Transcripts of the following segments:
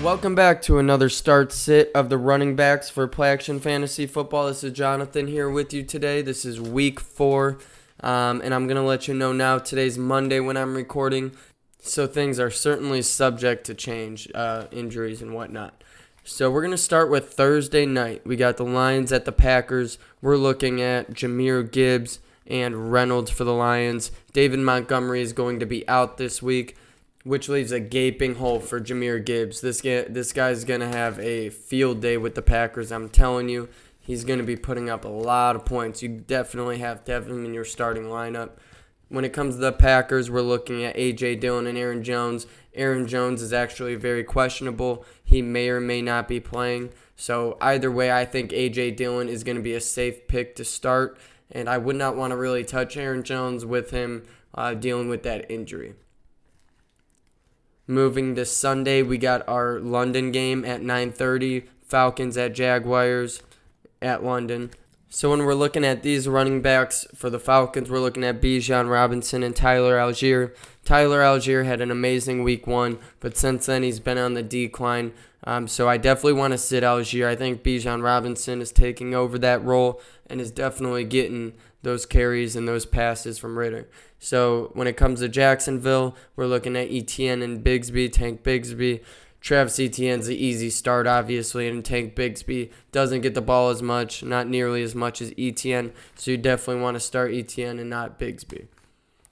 Welcome back to another start sit of the running backs for Play Action Fantasy Football. This is Jonathan here with you today. This is week 4, and I'm going to let you know now today's Monday when I'm recording, so things are certainly subject to change, injuries and whatnot. So we're going to start with Thursday night. We got the Lions at the Packers. We're looking at Jahmyr Gibbs and Reynolds for the Lions. David Montgomery is going to be out this week, which leaves a gaping hole for Jahmyr Gibbs. This guy's going to have a field day with the Packers. I'm telling you, he's going to be putting up a lot of points. You definitely have to have him in your starting lineup. When it comes to the Packers, we're looking at A.J. Dillon and Aaron Jones. Aaron Jones is actually very questionable. He may or may not be playing. So either way, I think A.J. Dillon is going to be a safe pick to start. And I would not want to really touch Aaron Jones with him dealing with that injury. Moving to Sunday, we got our London game at 9:30, Falcons at Jaguars at London. So when we're looking at these running backs for the Falcons, we're looking at Bijan Robinson and Tyler Algier. Tyler Algier had an amazing week 1, but since then he's been on the decline. So I definitely want to sit Algier. I think Bijan Robinson is taking over that role and is definitely getting those carries and those passes from Ritter. So when it comes to Jacksonville, we're looking at Etienne and Bigsby, Tank Bigsby. Travis Etienne's the easy start, obviously, and Tank Bigsby doesn't get the ball as much, not nearly as much as Etienne, so you definitely want to start Etienne and not Bigsby.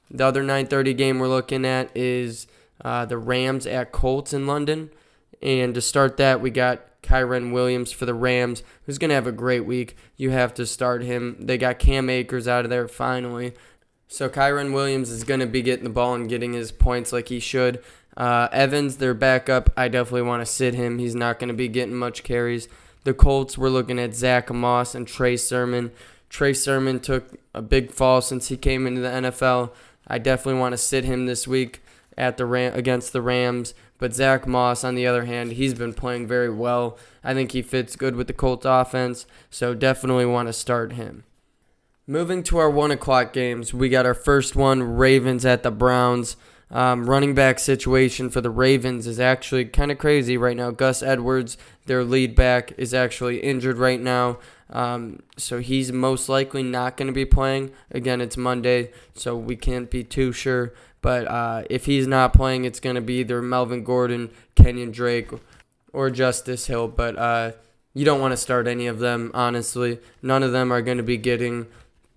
The other 9:30 game we're looking at is the Rams at Colts in London, and to start that, we got Kyren Williams for the Rams, who's going to have a great week. You have to start him. They got Cam Akers out of there finally. So Kyren Williams is going to be getting the ball and getting his points like he should. Evans, their backup, I definitely want to sit him. He's not going to be getting much carries. The Colts, we're looking at Zach Moss and Trey Sermon. Trey Sermon took a big fall since he came into the NFL. I definitely want to sit him this week at against the Rams. But Zach Moss, on the other hand, he's been playing very well. I think he fits good with the Colts offense, so definitely want to start him. Moving to our 1 o'clock games, we got our first one, Ravens at the Browns. Running back situation for the Ravens is actually kind of crazy right now. Gus Edwards, their lead back, is actually injured right now. So he's most likely not going to be playing. Again, it's Monday, so we can't be too sure. But if he's not playing, it's going to be either Melvin Gordon, Kenyon Drake, or Justice Hill. But you don't want to start any of them, honestly. None of them are going to be getting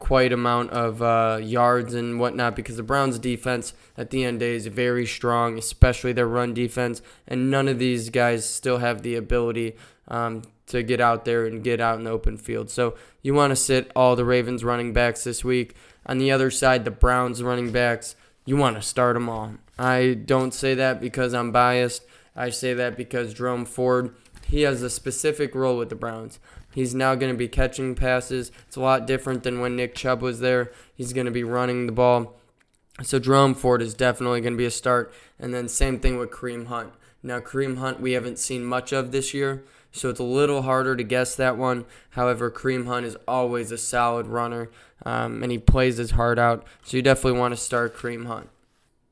quite amount of yards and whatnot because the Browns' defense at the end of the day is very strong, especially their run defense. And none of these guys still have the ability to get out there and get out in the open field. So you want to sit all the Ravens running backs this week. On the other side, the Browns running backs, you want to start them all. I don't say that because I'm biased. I say that because Jerome Ford, he has a specific role with the Browns. He's now going to be catching passes. It's a lot different than when Nick Chubb was there. He's going to be running the ball. So Jerome Ford is definitely going to be a start. And then same thing with Kareem Hunt. Now Kareem Hunt we haven't seen much of this year, so it's a little harder to guess that one. However, Kareem Hunt is always a solid runner, and he plays his heart out. So you definitely want to start Kareem Hunt.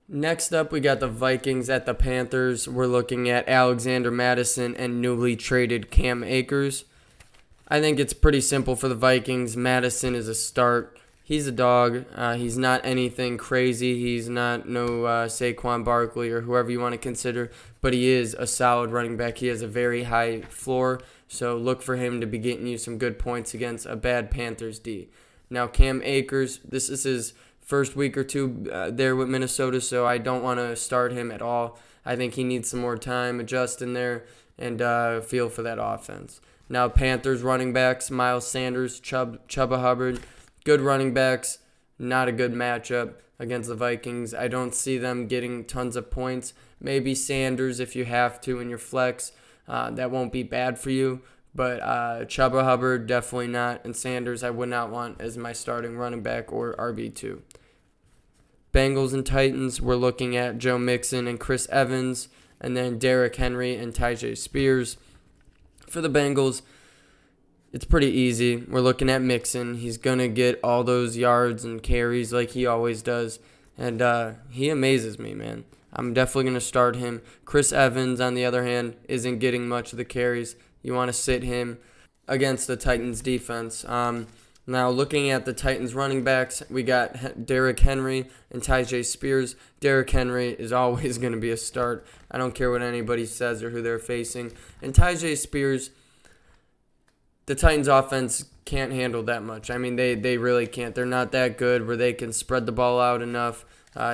Next up, we got the Vikings at the Panthers. We're looking at Alexander Mattison and newly traded Cam Akers. I think it's pretty simple for the Vikings. Mattison is a start. He's a dog. He's not anything crazy. He's not Saquon Barkley or whoever you want to consider, but he is a solid running back. He has a very high floor, so look for him to be getting you some good points against a bad Panthers D. Now, Cam Akers, this is his first week or two there with Minnesota, so I don't want to start him at all. I think he needs some more time adjusting there and feel for that offense. Now, Panthers running backs, Miles Sanders, Chuba Hubbard, good running backs, not a good matchup against the Vikings. I don't see them getting tons of points. Maybe Sanders if you have to in your flex. That won't be bad for you. But Chuba Hubbard, definitely not. And Sanders, I would not want as my starting running back or RB2. Bengals and Titans, we're looking at Joe Mixon and Chris Evans, and then Derrick Henry and Tyjae Spears. For the Bengals, it's pretty easy. We're looking at Mixon. He's going to get all those yards and carries like he always does. And he amazes me, man. I'm definitely going to start him. Chris Evans, on the other hand, isn't getting much of the carries. You want to sit him against the Titans defense. Now, looking at the Titans running backs, we got Derrick Henry and Tyjae Spears. Derrick Henry is always going to be a start. I don't care what anybody says or who they're facing. And Tyjae Spears, the Titans offense can't handle that much. I mean, they really can't. They're not that good where they can spread the ball out enough.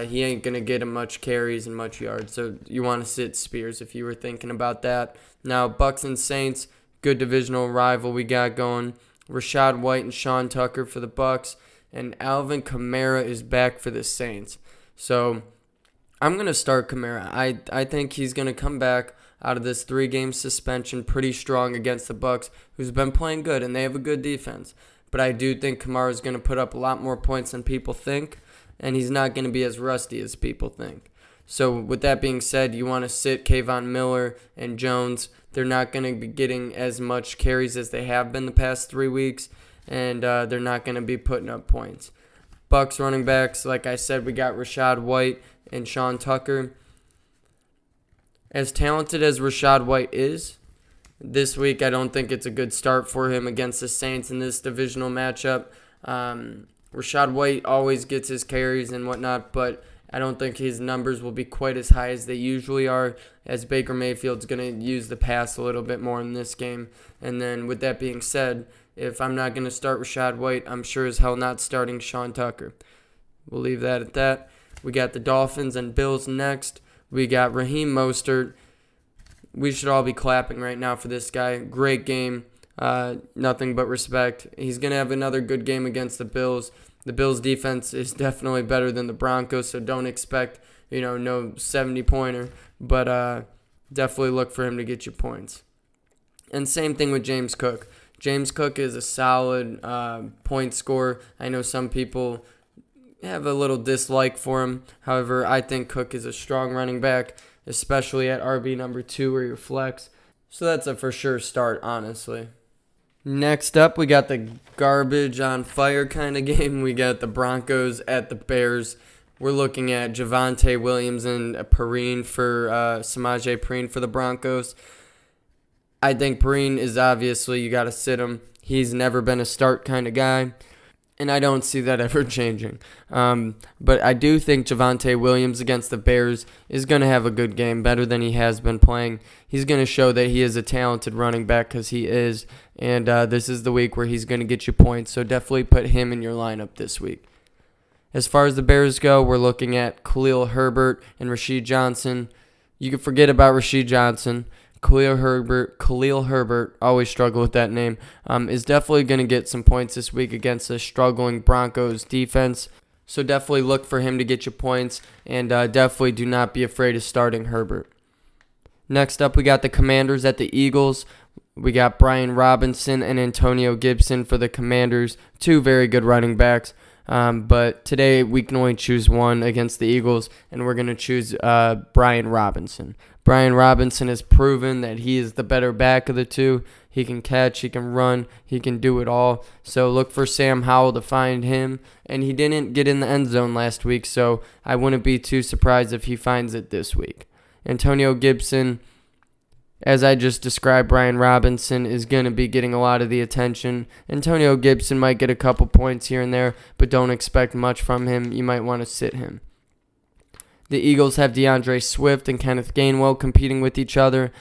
He ain't going to get him much carries and much yards. So you want to sit Spears if you were thinking about that. Now, Bucs and Saints, good divisional rival we got going. Rachaad White and Sean Tucker for the Bucs, and Alvin Kamara is back for the Saints. So I'm going to start Kamara. I think he's going to come back out of this 3-game suspension pretty strong against the Bucs, who's been playing good, and they have a good defense. But I do think Kamara is going to put up a lot more points than people think, and he's not going to be as rusty as people think. So with that being said, you want to sit Kayvon Miller and Jones. They're not going to be getting as much carries as they have been the past 3 weeks, and they're not going to be putting up points. Bucs running backs, like I said, we got Rachaad White and Sean Tucker. As talented as Rachaad White is, this week I don't think it's a good start for him against the Saints in this divisional matchup. Rachaad White always gets his carries and whatnot, but I don't think his numbers will be quite as high as they usually are, as Baker Mayfield's going to use the pass a little bit more in this game. And then with that being said, if I'm not going to start Rachaad White, I'm sure as hell not starting Sean Tucker. We'll leave that at that. We got the Dolphins and Bills next. We got Raheem Mostert. We should all be clapping right now for this guy. Great game. Nothing but respect. He's going to have another good game against the Bills. The Bills' defense is definitely better than the Broncos, so don't expect, no 70-pointer. But definitely look for him to get you points. And same thing with James Cook. James Cook is a solid point scorer. I know some people have a little dislike for him. However, I think Cook is a strong running back, especially at RB number 2 or your flex. So that's a for sure start, honestly. Next up, we got the garbage on fire kind of game. We got the Broncos at the Bears. We're looking at Javonte Williams and Samaje Perine for the Broncos. I think Perine is obviously, you got to sit him. He's never been a start kind of guy, and I don't see that ever changing. But I do think Javonte Williams against the Bears is going to have a good game, better than he has been playing. He's going to show that he is a talented running back because he is, and this is the week where he's going to get you points, so definitely put him in your lineup this week. As far as the Bears go, we're looking at Khalil Herbert and Rashid Johnson. You can forget about Rashid Johnson. Khalil Herbert, always struggle with that name, is definitely going to get some points this week against the struggling Broncos defense. So definitely look for him to get you points, and definitely do not be afraid of starting Herbert. Next up, we got the Commanders at the Eagles. We got Brian Robinson and Antonio Gibson for the Commanders, 2 very good running backs. But today we can only choose one against the Eagles, and we're going to choose Brian Robinson. Brian Robinson has proven that he is the better back of the 2. He can catch, he can run, he can do it all. So look for Sam Howell to find him. And he didn't get in the end zone last week, so I wouldn't be too surprised if he finds it this week. Antonio Gibson, as I just described, Brian Robinson is going to be getting a lot of the attention. Antonio Gibson might get a couple points here and there, but don't expect much from him. You might want to sit him. The Eagles have DeAndre Swift and Kenneth Gainwell competing with each other.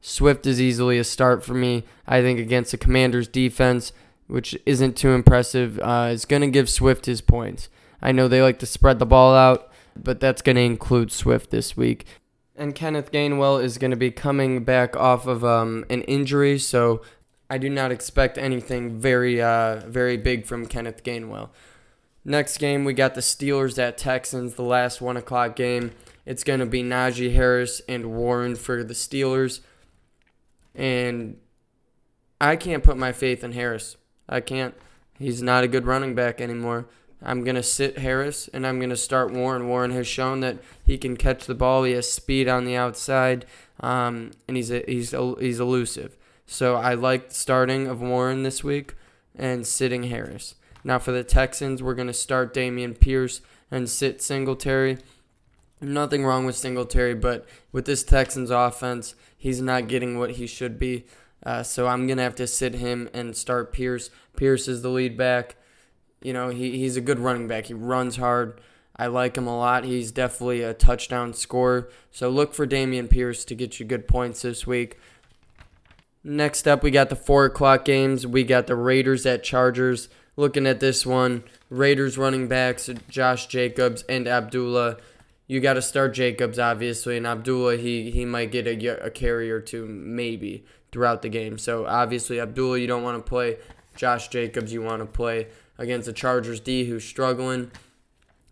Swift is easily a start for me. I think against the Commanders' defense, which isn't too impressive, is going to give Swift his points. I know they like to spread the ball out, but that's going to include Swift this week. And Kenneth Gainwell is going to be coming back off of an injury, so I do not expect anything very big from Kenneth Gainwell. Next game, we got the Steelers at Texans, the last 1 o'clock game. It's going to be Najee Harris and Warren for the Steelers. And I can't put my faith in Harris. I can't. He's not a good running back anymore. I'm going to sit Harris, and I'm going to start Warren. Warren has shown that he can catch the ball. He has speed on the outside, and he's elusive. So I like the starting of Warren this week and sitting Harris. Now for the Texans, we're going to start Dameon Pierce and sit Singletary. Nothing wrong with Singletary, but with this Texans offense, he's not getting what he should be. So I'm going to have to sit him and start Pierce. Pierce is the lead back. He's a good running back. He runs hard. I like him a lot. He's definitely a touchdown scorer. So look for Dameon Pierce to get you good points this week. Next up, we got the 4 o'clock games. We got the Raiders at Chargers. Looking at this one, Raiders running backs, Josh Jacobs and Abdullah. You got to start Jacobs, obviously, and Abdullah, he might get a carry or two, maybe, throughout the game. So, obviously, Abdullah, you don't want to play. Josh Jacobs, you want to play against the Chargers D, who's struggling.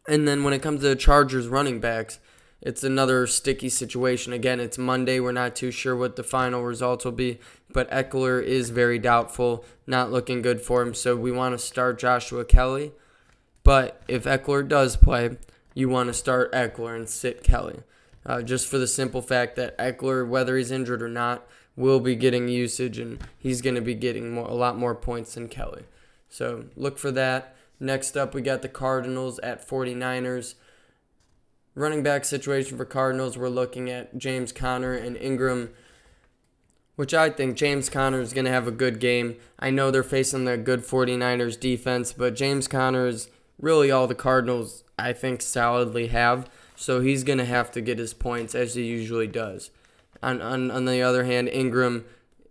And then when it comes to the Chargers running backs, it's another sticky situation. Again, it's Monday. We're not too sure what the final results will be, but Eckler is very doubtful, not looking good for him. So we want to start Joshua Kelly. But if Eckler does play, you want to start Eckler and sit Kelly. Just for the simple fact that Eckler, whether he's injured or not, will be getting usage, and he's going to be getting a lot more points than Kelly. So look for that. Next up, we got the Cardinals at 49ers. Running back situation for Cardinals, we're looking at James Conner and Ingram, which I think James Conner is going to have a good game. I know they're facing the good 49ers defense, but James Conner is really all the Cardinals, I think, solidly have. So he's going to have to get his points as he usually does. On the other hand, Ingram,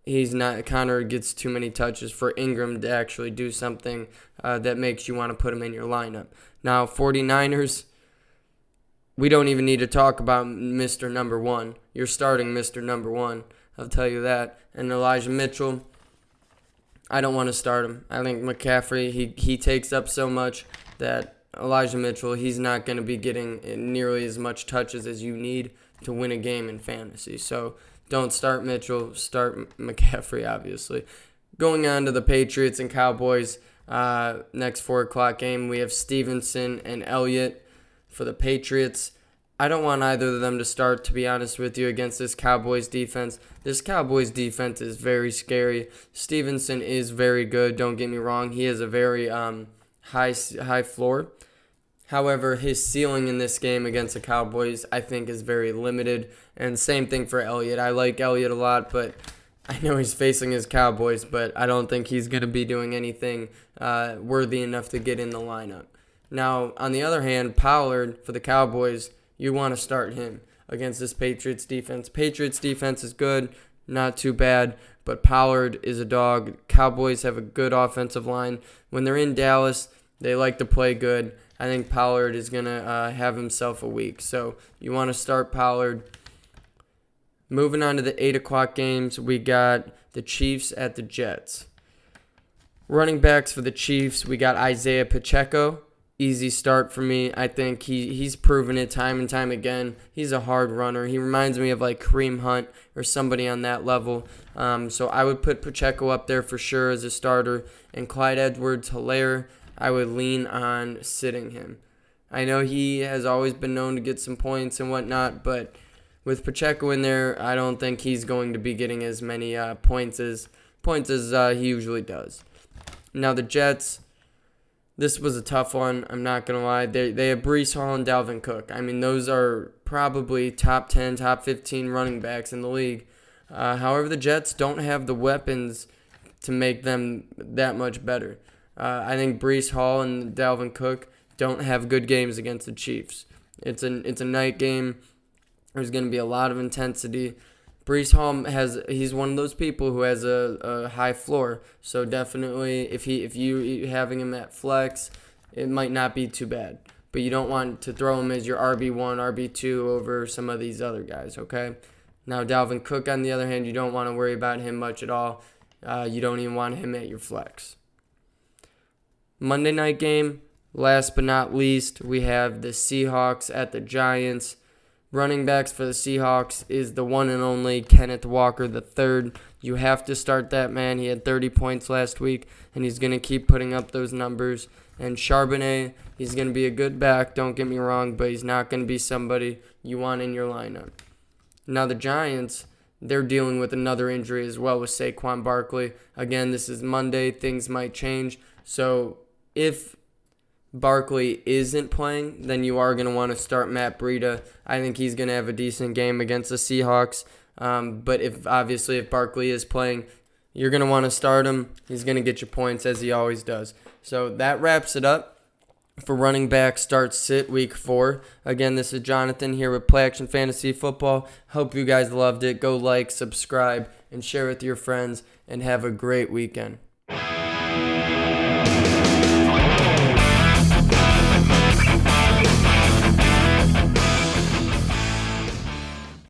Conner gets too many touches for Ingram to actually do something that makes you want to put him in your lineup. Now, 49ers, we don't even need to talk about Mr. Number 1. You're starting Mr. Number 1. I'll tell you that. And Elijah Mitchell, I don't want to start him. I think McCaffrey, he takes up so much that Elijah Mitchell, he's not going to be getting nearly as much touches as you need to win a game in fantasy. So don't start Mitchell, start McCaffrey, obviously. Going on to the Patriots and Cowboys, next 4 o'clock game, we have Stevenson and Elliott for the Patriots. I don't want either of them to start, to be honest with you, against this Cowboys defense. This Cowboys defense is very scary. Stevenson is very good, don't get me wrong. He has a very high floor. However, his ceiling in this game against the Cowboys, I think, is very limited. And same thing for Elliott. I like Elliott a lot, but I know he's facing his Cowboys, but I don't think he's going to be doing anything worthy enough to get in the lineup. Now, on the other hand, Pollard for the Cowboys, you want to start him against this Patriots defense. Patriots defense is good, not too bad, but Pollard is a dog. Cowboys have a good offensive line. When they're in Dallas, they like to play good. I think Pollard is going to have himself a week. So you want to start Pollard. Moving on to the 8 o'clock games, we got the Chiefs at the Jets. Running backs for the Chiefs, we got Isaiah Pacheco. Easy start for me. I think he's proven it time and time again. He's a hard runner. He reminds me of like Kareem Hunt or somebody on that level. So I would put Pacheco up there for sure as a starter. And Clyde Edwards-Helaire, I would lean on sitting him. I know he has always been known to get some points and whatnot, but with Pacheco in there, I don't think he's going to be getting as many points as he usually does. Now the Jets, this was a tough one. I'm not going to lie. They have Breece Hall and Dalvin Cook. I mean, those are probably top 10, top 15 running backs in the league. However, the Jets don't have the weapons to make them that much better. I think Breece Hall and Dalvin Cook don't have good games against the Chiefs. It's a night game. There's going to be a lot of intensity. Breece Hall he's one of those people who has a high floor. So definitely, if you having him at flex, it might not be too bad. But you don't want to throw him as your RB1, RB2 over some of these other guys, okay? Now Dalvin Cook, on the other hand, you don't want to worry about him much at all. You don't even want him at your flex. Monday night game, last but not least, we have the Seahawks at the Giants. Running backs for the Seahawks is the one and only Kenneth Walker III. You have to start that man. He had 30 points last week, and he's going to keep putting up those numbers. And Charbonnet, he's going to be a good back, don't get me wrong, but he's not going to be somebody you want in your lineup. Now the Giants, they're dealing with another injury as well with Saquon Barkley. Again, this is Monday. Things might change. So if Barkley isn't playing, then you are going to want to start Matt Breida. I think he's going to have a decent game against the Seahawks. But if Barkley is playing, you're going to want to start him. He's going to get you points as he always does. So that wraps it up for running back start sit week 4. Again, this is Jonathan here with Play Action Fantasy Football. Hope you guys loved it. Go like, subscribe, and share with your friends, and have a great weekend.